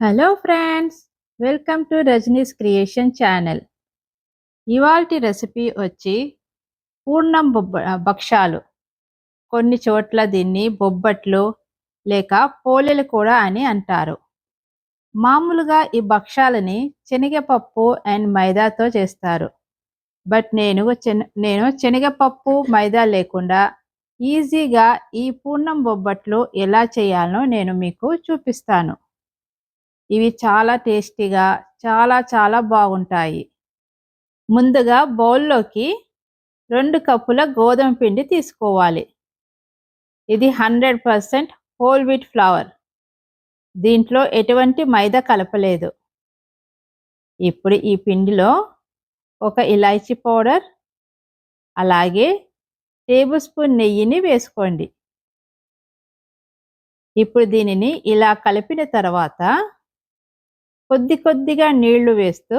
Hello friends, welcome to Rajani's creation channel. ఇవాల్టి recipe వచ్చి పూర్ణం భక్షాలు. కొన్ని చోట్ల దీన్ని బొబ్బట్లు లేక పోలేలు కూడా అని అంటారు. మామూలుగా ఈ భక్షాలని శనగపప్పు అండ్ మైదాతో చేస్తారు. బట్ నేను శనగపప్పు మైదా లేకుండా ఈజీగా ఈ పూర్ణం బొబ్బట్లు ఎలా చేయాలో నేను మీకు చూపిస్తాను. ఇవి చాలా టేస్టీగా చాలా చాలా బాగుంటాయి. ముందుగా బౌల్లోకి 2 కప్పుల గోధుమ పిండి తీసుకోవాలి. ఇది 100% హోల్ వీట్ ఫ్లవర్. దీంట్లో ఎటువంటి మైదా కలపలేదు. ఇప్పుడు ఈ పిండిలో ఒక ఇలాచీ పౌడర్, అలాగే టేబుల్ స్పూన్ నెయ్యిని వేసుకోండి. ఇప్పుడు దీనిని ఇలా కలిపిన తర్వాత కొద్ది కొద్దిగా నీళ్లు వేస్తూ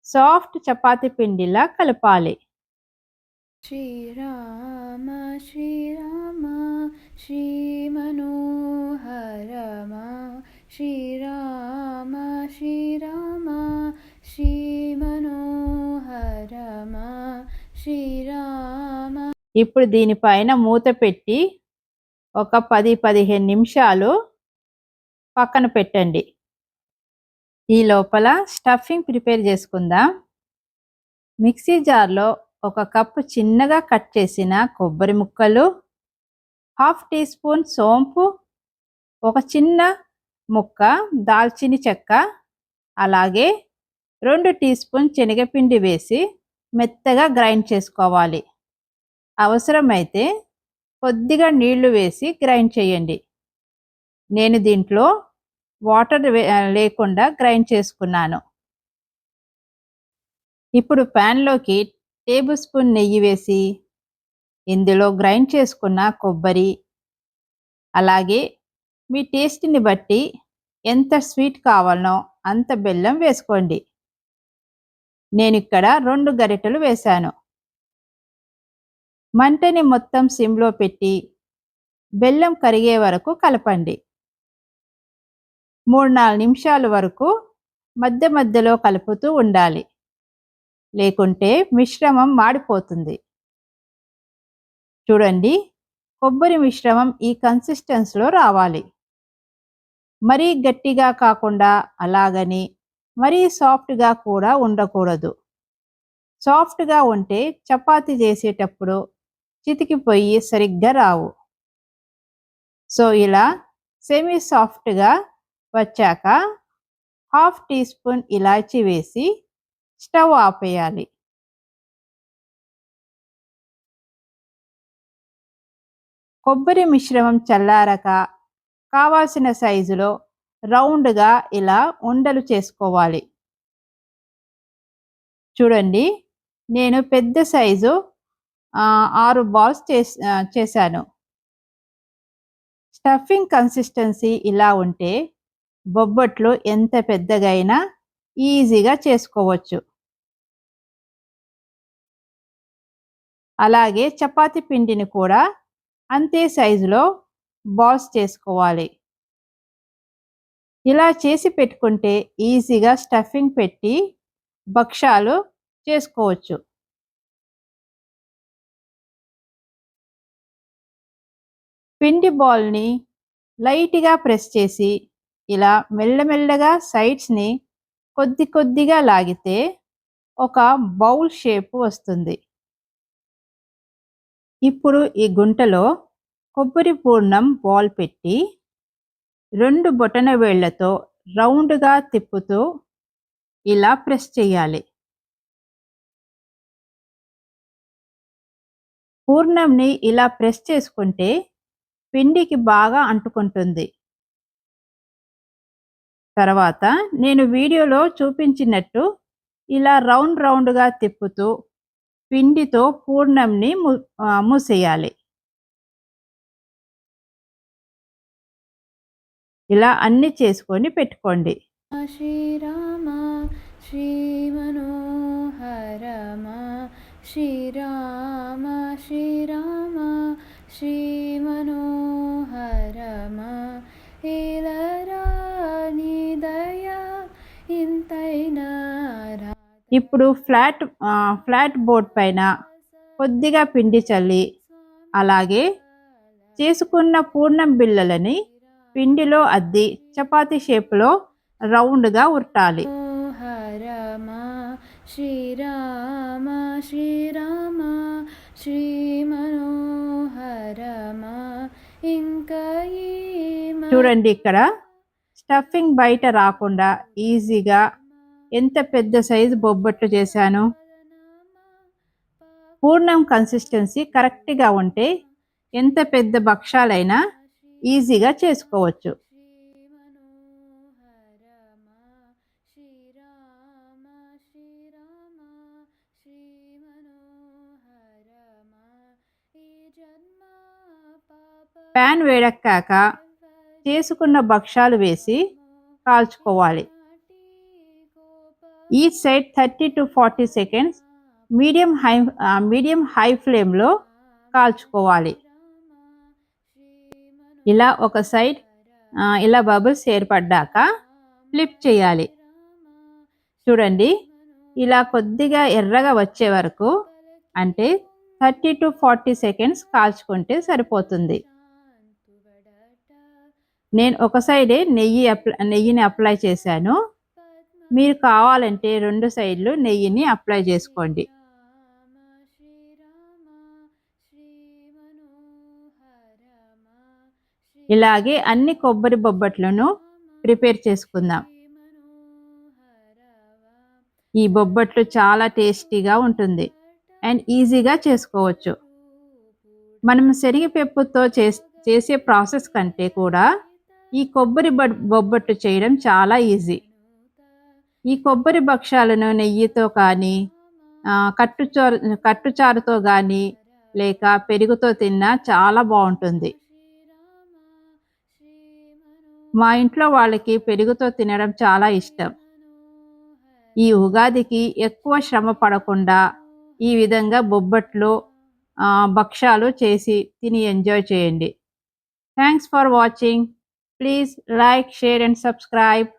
సాఫ్ట్ చపాతీ పిండిలా కలపాలి. శ్రీరామ శ్రీరామ శ్రీమనోహరమ శ్రీరామ శ్రీరామ శ్రీమనోహరమ శ్రీరామ. ఇప్పుడు దీనిపైన మూత పెట్టి ఒక 10-15 నిమిషాలు పక్కన పెట్టండి. ఈ లోపల స్టఫింగ్ ప్రిపేర్ చేసుకుందాం. మిక్సీ జార్లో 1 కప్పు చిన్నగా కట్ చేసిన కొబ్బరి ముక్కలు, 1/2 టీ స్పూన్ సోంపు, ఒక చిన్న ముక్క దాల్చిని చెక్క, అలాగే 2 టీ స్పూన్ శనగపిండి వేసి మెత్తగా గ్రైండ్ చేసుకోవాలి. అవసరమైతే కొద్దిగా నీళ్లు వేసి గ్రైండ్ చేయండి. నేను దీంట్లో వాటర్ లేకుండా గ్రైండ్ చేసుకున్నాను. ఇప్పుడు ప్యాన్లోకి టేబుల్ స్పూన్ నెయ్యి వేసి ఇందులో గ్రైండ్ చేసుకున్న కొబ్బరి, అలాగే మీ టేస్ట్ని బట్టి ఎంత స్వీట్ కావాలనో అంత బెల్లం వేసుకోండి. నేను ఇక్కడ 2 గరిటెలు వేశాను. మంటని మొత్తం సిమ్లో పెట్టి బెల్లం కరిగే వరకు కలపండి. 3-4 నిమిషాల వరకు మధ్య మధ్యలో కలుపుతూ ఉండాలి, లేకుంటే మిశ్రమం మాడిపోతుంది. చూడండి, కొబ్బరి మిశ్రమం ఈ కన్సిస్టెన్సీలో రావాలి. మరీ గట్టిగా కాకుండా అలాగని మరీ సాఫ్ట్గా కూడా ఉండకూడదు. సాఫ్ట్గా ఉంటే చపాతీ చేసేటప్పుడు చితికిపోయి సరిగ్గా రావు. సో ఇలా సెమీ సాఫ్ట్గా వచ్చాక 1/2 టీ స్పూన్ ఇలాచీ వేసి స్టవ్ ఆపేయాలి. కొబ్బరి మిశ్రమం చల్లారక కావాల్సిన సైజులో రౌండ్గా ఇలా ఉండలు చేసుకోవాలి. చూడండి, నేను పెద్ద సైజు 6 బాల్స్ చేశాను. స్టఫింగ్ కన్సిస్టెన్సీ ఇలా ఉంటే బొబ్బట్లు ఎంత పెద్దగైనా ఈజీగా చేసుకోవచ్చు. అలాగే చపాతీ పిండిని కూడా అంతే సైజులో బాల్స్ చేసుకోవాలి. ఇలా చేసి పెట్టుకుంటే ఈజీగా స్టఫింగ్ పెట్టి భక్షాలు చేసుకోవచ్చు. పిండి బాల్ని లైట్గా ప్రెస్ చేసి ఇలా మెల్లమెల్లగా సైడ్స్ని కొద్ది కొద్దిగా లాగితే ఒక బౌల్ షేప్ వస్తుంది. ఇప్పుడు ఈ గుంటలో కొబ్బరి పూర్ణం బాల్ పెట్టి 2 బొటన వేళ్లతో రౌండ్గా తిప్పుతూ ఇలా ప్రెస్ చేయాలి. పూర్ణంని ఇలా ప్రెస్ చేసుకుంటే పిండికి బాగా అంటుకుంటుంది. తర్వాత నేను వీడియోలో చూపించినట్టు ఇలా రౌండ్గా తిప్పుతూ పిండితో పూర్ణంని మూసేయాలి. ఇలా అన్ని చేసుకొని పెట్టుకోండి. శ్రీరామ శ్రీమనోహరమ శ్రీరామ శ్రీరామ శ్రీమనోహరమ ఏలరా నీ ఇప్పుడు ఫ్లాట్ బోర్డ్ పైన కొద్దిగా పిండి చల్లి అలాగే చేసుకున్న పూర్ణం బిళ్ళలని పిండిలో అద్ది చపాతీ షేప్లో రౌండ్గా ఉట్టాలి. శ్రీరామ శ్రీరామ శ్రీమనోహరమ ఇంకా చూడండి, ఇక్కడ స్టఫింగ్ బయట రాకుండా ఈజీగా ఎంత పెద్ద సైజు బొబ్బట్లు చేశాను. పూర్ణం కన్సిస్టెన్సీ కరెక్ట్గా ఉంటే ఎంత పెద్ద భక్షాలైనా ఈజీగా చేసుకోవచ్చు. ప్యాన్ వేడెక్కాక చేసుకున్న భక్షాలు వేసి కాల్చుకోవాలి. Each side 30 to 40 seconds medium high ఫ్లేమ్లో కాల్చుకోవాలి. ఇలా ఒక సైడ్ ఇలా బబుల్స్ ఏర్పడ్డాక ఫ్లిప్ చేయాలి. చూడండి, ఇలా కొద్దిగా ఎర్రగా వచ్చే వరకు అంటే 30 to 40 సెకండ్స్ కాల్చుకుంటే సరిపోతుంది. నేను ఒక సైడే నెయ్యిని అప్లై చేశాను. మీరు కావాలంటే 2 సైడ్లు నెయ్యిని అప్లై చేసుకోండి. ఇలాగే అన్ని కొబ్బరి బొబ్బట్లను ప్రిపేర్ చేసుకుందాం. ఈ బొబ్బట్లు చాలా టేస్టీగా ఉంటుంది అండ్ ఈజీగా చేసుకోవచ్చు. మనం శనగపప్పుతో చేసే ప్రాసెస్ కంటే కూడా ఈ కొబ్బరి బొబ్బట్లు చేయడం చాలా ఈజీ. ఈ కొబ్బరి భక్షాలను నెయ్యితో కానీ కట్టుచారుతో కానీ లేక పెరుగుతో తిన్నా చాలా బాగుంటుంది. మా ఇంట్లో వాళ్ళకి పెరుగుతో తినడం చాలా ఇష్టం. ఈ ఉగాదికి ఎక్కువ శ్రమ పడకుండా ఈ విధంగా బొబ్బట్లు భక్షాలు చేసి తిని ఎంజాయ్ చేయండి. Thanks for watching. Please like, share and subscribe.